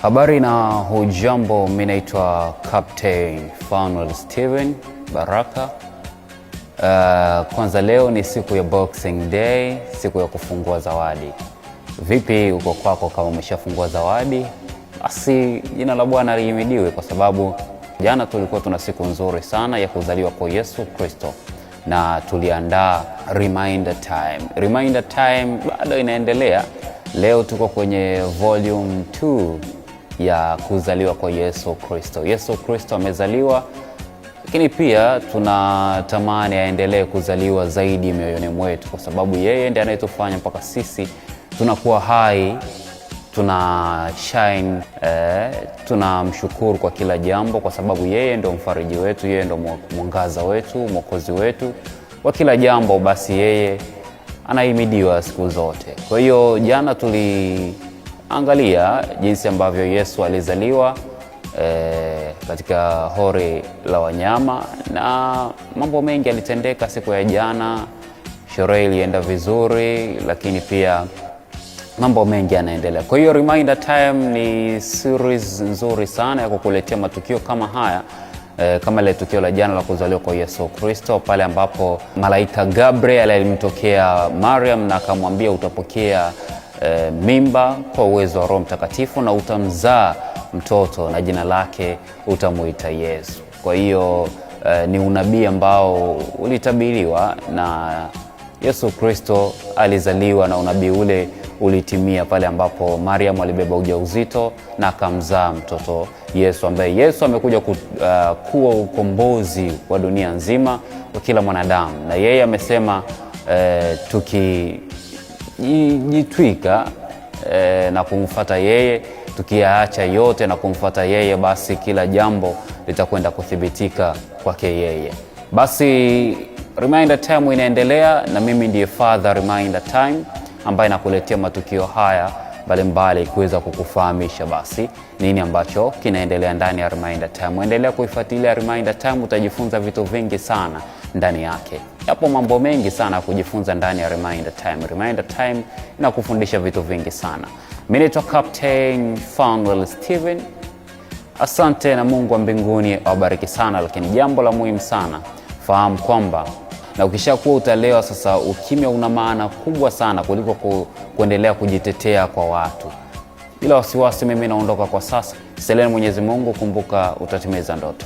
Habari na hujambo, mimi naitwa Captain Fanuel Steven Baraka. Kwanza leo ni siku ya Boxing Day, siku ya kufungua zawadi. Vipi uko kwako? Kama umeshafungua zawadi, basi jina la Bwana lihimidiwe, kwa sababu jana tulikuwa tuna siku nzuri sana ya kuzaliwa kwa Yesu Kristo na tuliandaa reminder time. Reminder time bado inaendelea. Leo tuko kwenye volume 2 ya kuzaliwa kwa Yesu Kristo. Yesu Kristo amezaliwa, lakini pia tunatamani aendelee kuzaliwa zaidi mioyoni mwetu, kwa sababu yeye ndiye anayetufanya mpaka sisi tunakuwa hai, tuna shine, tunamshukuru kwa kila jambo, kwa sababu yeye ndio mfariji wetu, yeye ndio mwangaza wetu, mwokozi wetu kwa kila jambo. Basi yeye anahimidiwa siku zote. Kwa hiyo jana tuliangalia jinsi ambavyo Yesu alizaliwa katika hori la wanyama, na mambo mengi yalitendeka siku ya jana. Sherehe ilienda vizuri, lakini pia mambo mengi yanaendelea. Kwa hiyo Reminder Time ni series nzuri sana ya kukuletea matukio kama haya, kama ile tukio la jana la kuzaliwa kwa Yesu Kristo, pale ambapo malaika Gabriel alimtokea Mariam na akamwambia utapokea mimba kwa uwezo wa Roho Mtakatifu na utamzaa mtoto na jina lake utamuita Yesu. Kwa hiyo ni unabii ambao ulitabiriwa na Yesu Kristo alizaliwa, na unabii ule ulitimia pale ambapo Mariam alibeba ujauzito na akamzaa mtoto Yesu, ambaye Yesu amekuja kuwa ukombozi wa dunia nzima kwa kila mwanadamu. Na yeye amesema tukijitwika na kumfuata yeye, tukiacha yote na kumfuata yeye, basi kila jambo litakwenda kuthibitika kwake yeye. Basi Reminder Time inaendelea, na mimi ndiye Father Reminder Time ambaye nakuletea matukio haya mbalimbali kuweza kukufahamisha basi nini ambacho kinaendelea ndani ya Reminder Time. Endelea kuifuatilia Reminder Time, utajifunza vitu vingi sana ndani yake. Yapo mambo mengi sana kujifunza ndani ya Reminder Time. Reminder Time inakufundisha vitu vingi sana. Mimi naitwa Captain Fanuel Steven. Asante, na Mungu wa mbinguni awabariki sana. Lakini jambo la muhimu sana, fahamu kwamba na ukishakuwa utalewa sasa, ukimya una maana kubwa sana kuliko kuendelea kujitetea kwa watu. Bila wasiwasi, mimi naondoka kwa sasa. Seleni Mwenyezi Mungu, kumbuka utatimiza ndoto.